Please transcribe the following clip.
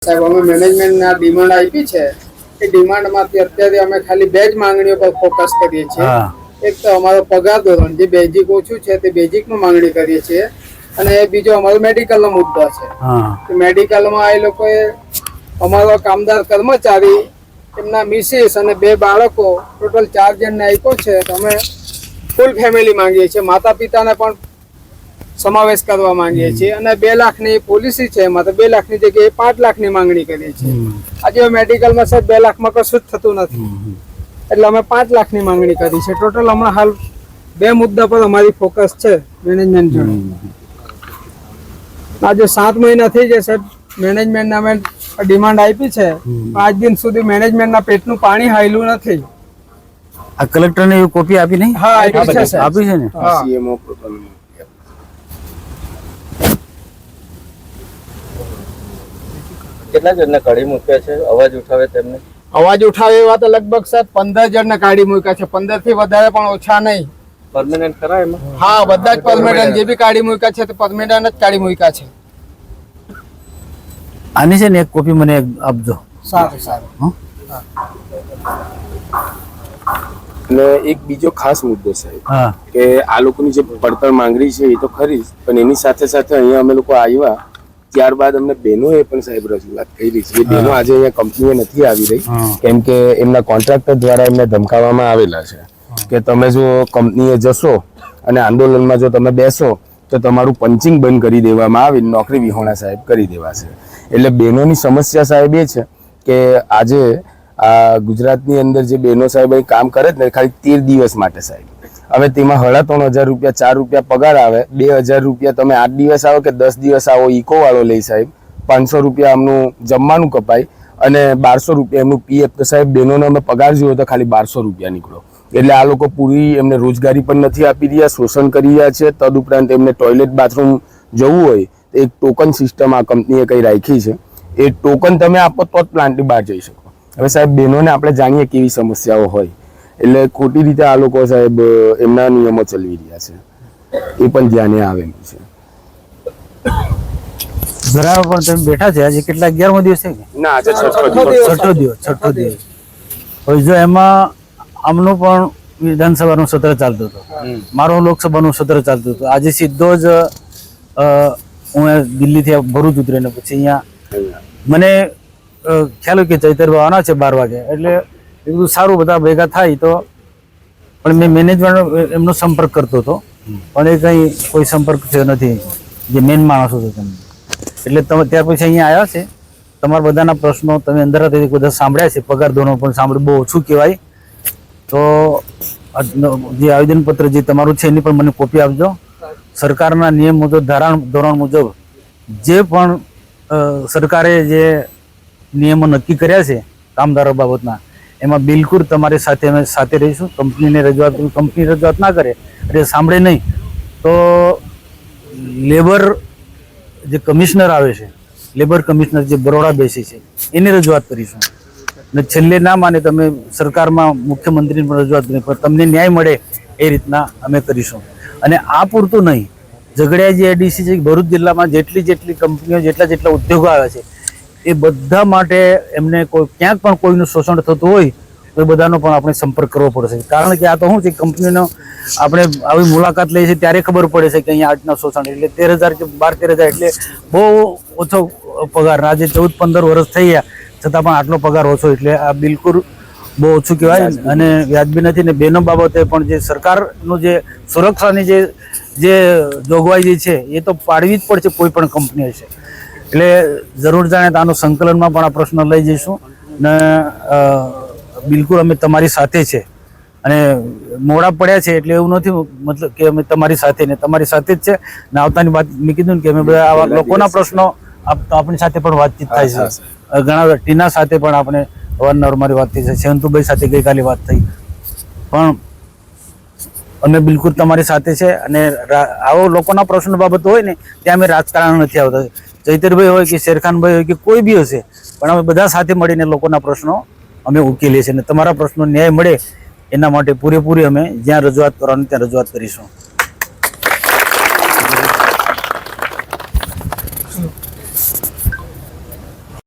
સાહેબ અમે મેનેજમેન્ટના ડિમાન્ડ આપી છે એ ડિમાન્ડમાંથી અત્યારે અમે ખાલી બે જ માંગણીઓ પર ફોકસ કરીએ છીએ। એક તો અમારો પગાર ધોરણ જે બેઝિક ઓછું છે તે બેઝિકમાં માંગણી કરીએ છીએ અને બીજો અમારો મેડિકલનો મુદ્દો છે। મેડિકલમાં એ લોકોએ અમારો કામદાર કર્મચારી એમના મિસિસ અને બે બાળકો ટોટલ 4 જણને આપ્યો છે તો અમે ફૂલ ફેમિલી માંગીએ છીએ, માતા પિતાને પણ સમાવેશ કરવા માંગીએ છીએ અને 2 લાખની પોલિસી છે એમાં તો 2 લાખની જગ્યાએ 5 લાખની માંગણી કરીએ છીએ। આજે મેડિકલમાં સાહેબ 2 લાખમાં કશું જ થતું નથી એટલે અમે 5 લાખની માંગણી કરી છે। ટોટલ હમણાં હાલ 2 મુદ્દા પર અમારી ફોકસ છે મેનેજમેન્ટ જોડે। આજે 7 મહિના થઈ જાય સાહેબ મેનેજમેન્ટને અમે ડિમાન્ડ આપી છે, 5 દિન સુધી મેનેજમેન્ટના પેટનું પાણી હાલ્યું નથી। આ કલેક્ટરને એવી કોપી આપી નહીં? હા આપી છે સાહેબ, આપી છે ને। સીએમઓ કેટલા જણને કાઢી મૂક્યા છે અવાજ ઉઠાવે તેમને? અવાજ ઉઠાવે એવા તો લગભગ સાહેબ 15 જણને કાઢી મૂક્યા છે, 15 થી વધારે પણ ઓછા નહીં। પરમેનન્ટ ખરા એમાં? હા બધા જ પરમેનન્ટ, જે બી કાઢી મૂક્યા છે તે પરમેનન્ટ જ કાઢી મૂક્યા છે। આની છે ને એક કોપી મને આપજો। સારું સારું। અને એક બીજો ખાસ મુદ્દો સાહેબ હા કે આ લોકોની જે પડતર માંગણી છે એ તો ખરી જ, પણ એની સાથે સાથે અહીંયા અમે લોકો આવ્યા ત્યારબાદ અમને બહેનોએ પણ સાહેબ રજૂઆત કરી છે। એ બહેનો આજે અહીંયા કંપનીએ નથી આવી રહી કેમ કે એમના કોન્ટ્રાક્ટર દ્વારા એમને ધમકાવવામાં આવેલા છે કે તમે જો કંપનીએ જશો અને આંદોલનમાં જો તમે બેસો તો તમારું પંચિંગ બંધ કરી દેવામાં આવે, નોકરી વિહોણા સાહેબ કરી દેવાશે। એટલે બહેનોની સમસ્યા સાહેબ એ છે કે આજે આ ગુજરાતની અંદર જે બહેનો સાહેબ અહીં કામ કરે ને ખાલી 13 દિવસ માટે સાહેબ, હવે તેમાં 3,500 રૂપિયા 4 રૂપિયા પગાર આવે, 2,000 રૂપિયા તમે 8 દિવસ આવો કે 10 દિવસ આવો ઇકો વાળો લઈ સાહેબ, 500 રૂપિયા આમનું જમવાનું કપાય અને 1200 રૂપિયા એમનું પીએફ। તો સાહેબ બહેનોનો અમે પગાર જોયો તો ખાલી 1200 રૂપિયા નીકળો। એટલે આ લોકો પૂરી એમને રોજગારી પણ નથી આપી રહ્યા, શોષણ કરી રહ્યા છે। તદુપરાંત એમને ટોયલેટ બાથરૂમ જવું હોય તો એક ટોકન સિસ્ટમ આ કંપનીએ કંઈ રાખી છે, એ ટોકન તમે આપો તો જ પ્લાન્ટની બહાર જઈ શકો। હવે સાહેબ બહેનોને આપણે જાણીએ કેવી સમસ્યાઓ હોય, એટલે ખોટી રીતે આ લોકો સાહેબ એમના નિયમો ચલાવી રહ્યા છે, એ પણ ધ્યાને આવેલું છે। બરાબર, પણ તમે બેઠા છે આજે કેટલા 11મો દિવસ છે? ના આજે છઠ્ઠો દિવસ। હવે જો એમાં આમનું પણ વિધાનસભાનું સત્ર ચાલતું હતું, મારું લોકસભાનું સત્ર ચાલતું હતું। આજે સીધો જ હું દિલ્હીથી ભરૂચ ઉતરીને પછી અહીંયા મને ખ્યાલ કે ચૈતરભાઈ આવવાના છે 12 વાગે, એટલે એ બધું સારું બધા ભેગા થાય તો, પણ મેં મેનેજમેન્ટ એમનો સંપર્ક કરતો હતો પણ એ કંઈ કોઈ સંપર્ક થયો નથી જે મેન માણસો છે તમને। એટલે તમે ત્યાર પછી અહીંયા આવ્યા છે, તમારા બધાના પ્રશ્નો તમે અંદર બધા સાંભળ્યા છે, પગાર ધોરણ પણ સાંભળ્યું, બહુ ઓછું કહેવાય। તો જે આવેદનપત્ર જે તમારું છે એની પણ મને કોપી આપજો। સરકારના નિયમ મુજબ ધોરણ મુજબ જે પણ સરકારે જે નિયમો નક્કી કર્યા છે કામદારો બાબતના, એમાં બિલકુલ તમારી સાથે અમે સાથે રહીશું। કંપની રજૂઆત ના કરે એટલે સાંભળે નહીં તો લેબર જે કમિશનર આવે છે, લેબર કમિશનર જે બરોડા બેસી છે એની રજૂઆત કરીશું। અને છેલ્લે ના માને તમે સરકારમાં મુખ્યમંત્રીની પણ રજૂઆત કરી, પણ તમને ન્યાય મળે એ રીતના અમે કરીશું। અને આ પૂરતું નહીં, ઝઘડિયા જે એડીસી છે ભરૂચ જિલ્લામાં જેટલી કંપનીઓ જેટલા ઉદ્યોગો આવે છે એ બધા માટે એમને ક્યાંક પણ કોઈનું શોષણ થતું હોય તો એ બધાનો પણ આપણે સંપર્ક કરવો પડશે। કારણ કે આ તો શું છે, કંપનીનો આપણે આવી મુલાકાત લઈએ છીએ ત્યારે ખબર પડે છે કે અહીંયા આજના શોષણ, એટલે 13,000 કે 12-13,000 એટલે બહુ ઓછો પગાર। આજે 14-15 વર્ષ થઈ ગયા છતાં પણ આટલો પગાર ઓછો, એટલે આ બિલકુલ બહુ ઓછું કહેવાય અને વ્યાજબી નથી। ને બહેનો બાબતે પણ જે સરકારનું જે સુરક્ષાની જે જોગવાઈ જે છે એ તો પાડવી જ પડશે કોઈ પણ કંપની હશે। એટલે જરૂર જાણે આનું સંકલનમાં પણ આ પ્રશ્ન લઈ જઈશું ને બિલકુલ અમે તમારી સાથે છે। અને મોડા પડ્યા છે એટલે એવું નથી મતલબ કે અમે તમારી સાથે ને તમારી સાથે જ છે ને આવતાની વાત મેં કીધું ને કે અમે બધા આવા લોકોના પ્રશ્નો આપણી સાથે પણ વાતચીત થાય છે। ઘણા ટીના સાથે પણ આપણે અવારનવાર મારી વાત થઈ છે, શંતુભાઈ સાથે ગઈકાલે વાત થઈ, પણ અમે બિલકુલ તમારી સાથે છે। અને આવો લોકોના પ્રશ્નો બાબત હોય ને ત્યાં અમે રાજકારણ નથી આવતા, ચૈતરભાઈ હોય કે શેરખાનભાઈ હોય કે કોઈ બી હશે, પણ અમે બધા સાથે મળીને લોકોના પ્રશ્નો અમે ઉકેલીએ છીએ અને તમારા પ્રશ્નો ન્યાય મળે એના માટે પૂરેપૂરી અમે જ્યાં રજૂઆત કરવાની ત્યાં રજૂઆત કરીશું।